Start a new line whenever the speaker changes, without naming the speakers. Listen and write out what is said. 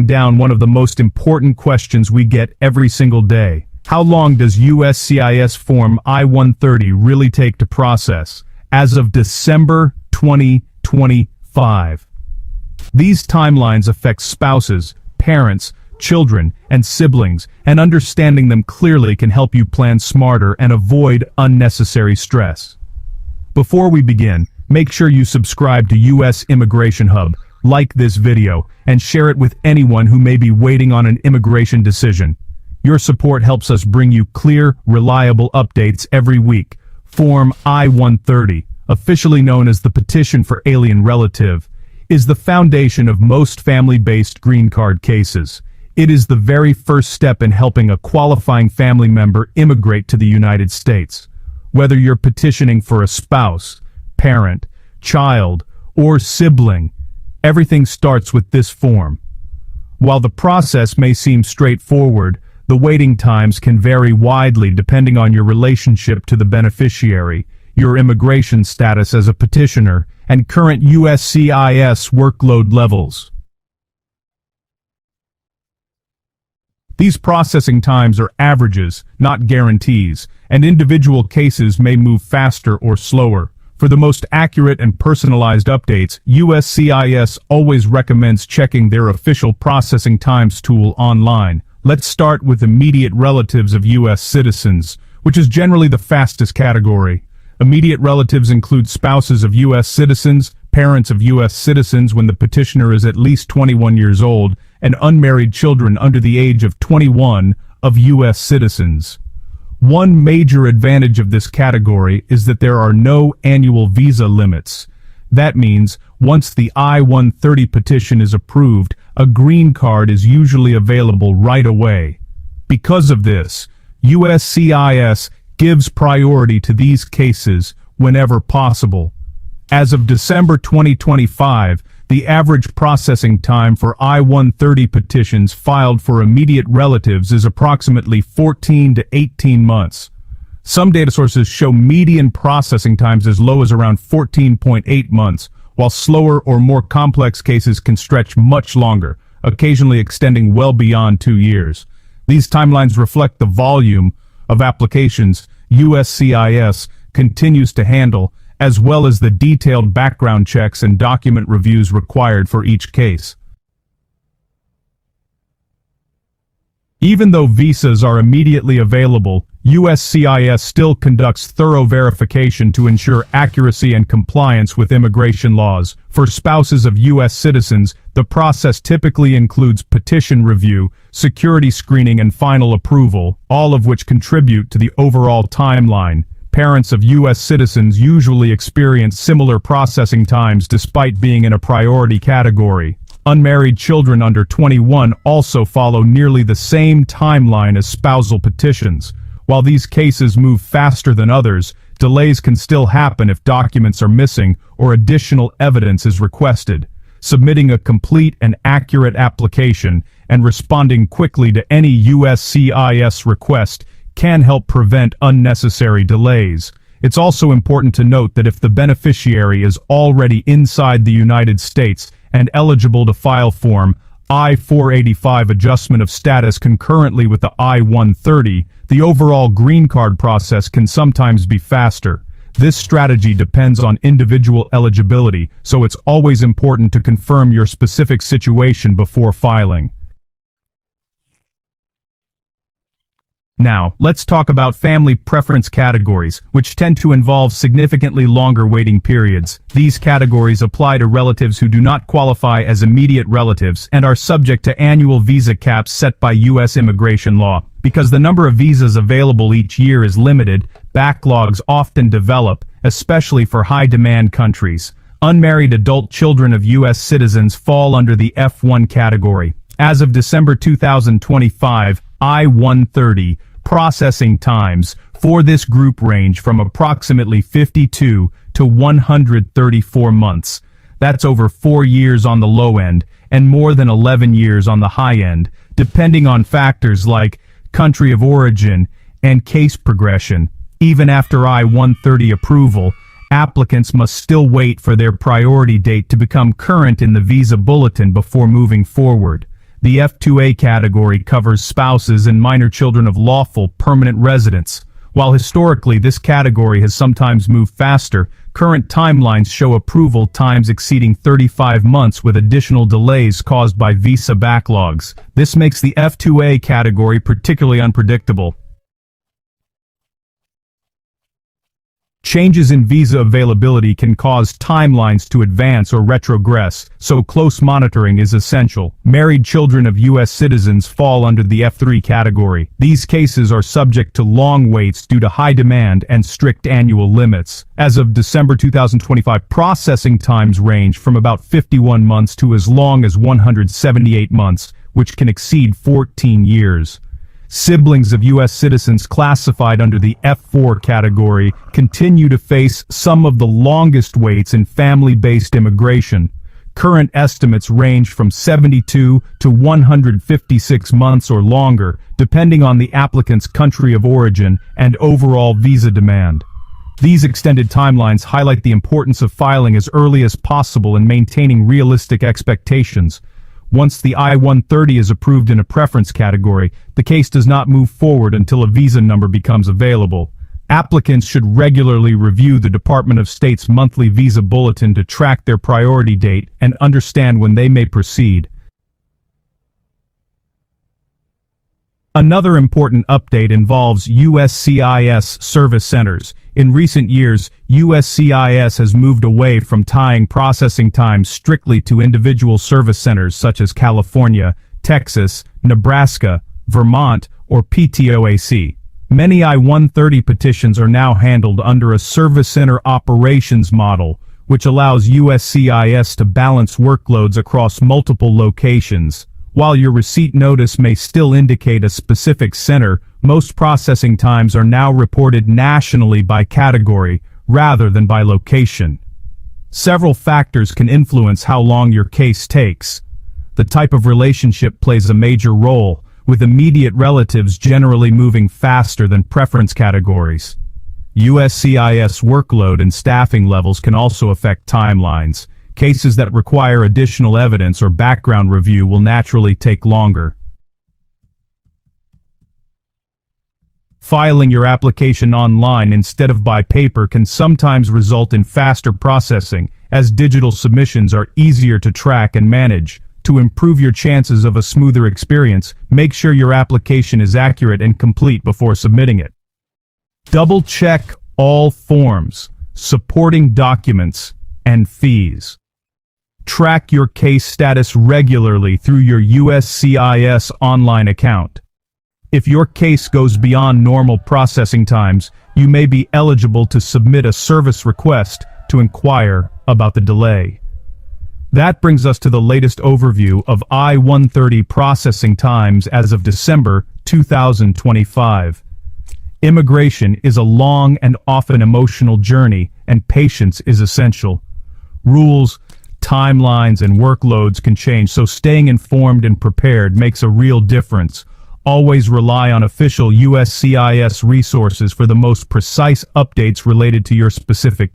down one of the most important questions we get every single day. How long does USCIS Form I-130 really take to process? As of December 2025. These timelines affect spouses, parents, children, and siblings, and understanding them clearly can help you plan smarter and avoid unnecessary stress. Before we begin, make sure you subscribe to US Immigration Hub, like this video, and share it with anyone who may be waiting on an immigration decision. Your support helps us bring you clear, reliable updates every week. Form I-130, officially known as the Petition for Alien Relative, is the foundation of most family-based green card cases. It is the very first step in helping a qualifying family member immigrate to the United States. Whether you're petitioning for a spouse, parent, child, or sibling, everything starts with this form. While the process may seem straightforward, the waiting times can vary widely depending on your relationship to the beneficiary, your immigration status as a petitioner, and current USCIS workload levels. These processing times are averages, not guarantees, and individual cases may move faster or slower. For the most accurate and personalized updates, USCIS always recommends checking their official processing times tool online. Let's start with immediate relatives of U.S. citizens, which is generally the fastest category. Immediate relatives include spouses of U.S. citizens, parents of U.S. citizens when the petitioner is at least 21 years old, and unmarried children under the age of 21 of U.S. citizens. One major advantage of this category is that there are no annual visa limits. That means, once the I-130 petition is approved, a green card is usually available right away. Because of this, USCIS gives priority to these cases whenever possible. As of December 2025, the average processing time for I-130 petitions filed for immediate relatives is approximately 14 to 18 months. Some data sources show median processing times as low as around 14.8 months, while slower or more complex cases can stretch much longer, occasionally extending well beyond 2 years. These timelines reflect the volume of applications USCIS continues to handle, as well as the detailed background checks and document reviews required for each case. Even though visas are immediately available, USCIS still conducts thorough verification to ensure accuracy and compliance with immigration laws. For spouses of U.S. citizens, the process typically includes petition review, security screening, and final approval, all of which contribute to the overall timeline. Parents of U.S. citizens usually experience similar processing times despite being in a priority category. Unmarried children under 21 also follow nearly the same timeline as spousal petitions. While these cases move faster than others, delays can still happen if documents are missing or additional evidence is requested. Submitting a complete and accurate application and responding quickly to any USCIS request can help prevent unnecessary delays. It's also important to note that if the beneficiary is already inside the United States and eligible to file Form I-485 adjustment of status concurrently with the I-130, the overall green card process can sometimes be faster. This strategy depends on individual eligibility, so it's always important to confirm your specific situation before filing. Now, let's talk about family preference categories, which tend to involve significantly longer waiting periods. These categories apply to relatives who do not qualify as immediate relatives and are subject to annual visa caps set by U.S. immigration law. Because the number of visas available each year is limited, backlogs often develop, especially for high-demand countries. Unmarried adult children of U.S. citizens fall under the F1 category. As of December 2025, I-130 processing times for this group range from approximately 52 to 134 months. That's over 4 years on the low end and more than 11 years on the high end, depending on factors like country of origin and case progression. Even after I-130 approval, applicants must still wait for their priority date to become current in the visa bulletin before moving forward. The F2A category covers spouses and minor children of lawful, permanent residents. While historically this category has sometimes moved faster, current timelines show approval times exceeding 35 months with additional delays caused by visa backlogs. This makes the F2A category particularly unpredictable. Changes in visa availability can cause timelines to advance or retrogress, so close monitoring is essential. Married children of U.S. citizens fall under the F3 category. These cases are subject to long waits due to high demand and strict annual limits. As of December 2025, processing times range from about 51 months to as long as 178 months, which can exceed 14 years. Siblings of U.S. citizens classified under the F4 category continue to face some of the longest waits in family-based immigration. Current estimates range from 72 to 156 months or longer, depending on the applicant's country of origin and overall visa demand. These extended timelines highlight the importance of filing as early as possible and maintaining realistic expectations. Once the I-130 is approved in a preference category, the case does not move forward until a visa number becomes available. Applicants should regularly review the Department of State's monthly visa bulletin to track their priority date and understand when they may proceed. Another important update involves USCIS service centers. In recent years, USCIS has moved away from tying processing times strictly to individual service centers such as California, Texas, Nebraska, Vermont, or PTOAC. Many I-130 petitions are now handled under a service center operations model, which allows USCIS to balance workloads across multiple locations. While your receipt notice may still indicate a specific center, most processing times are now reported nationally by category rather than by location. Several factors can influence how long your case takes. The type of relationship plays a major role, with immediate relatives generally moving faster than preference categories. USCIS workload and staffing levels can also affect timelines. Cases that require additional evidence or background review will naturally take longer. Filing your application online instead of by paper can sometimes result in faster processing, as digital submissions are easier to track and manage. To improve your chances of a smoother experience, make sure your application is accurate and complete before submitting it. Double-check all forms, supporting documents, and fees. Track your case status regularly through your USCIS online account. If your case goes beyond normal processing times, you may be eligible to submit a service request to inquire about the delay. That brings us to the latest overview of I-130 processing times as of December 2025. Immigration is a long and often emotional journey, and patience is essential. Rules, timelines, and workloads can change, so staying informed and prepared makes a real difference. Always rely on official USCIS resources for the most precise updates related to your specific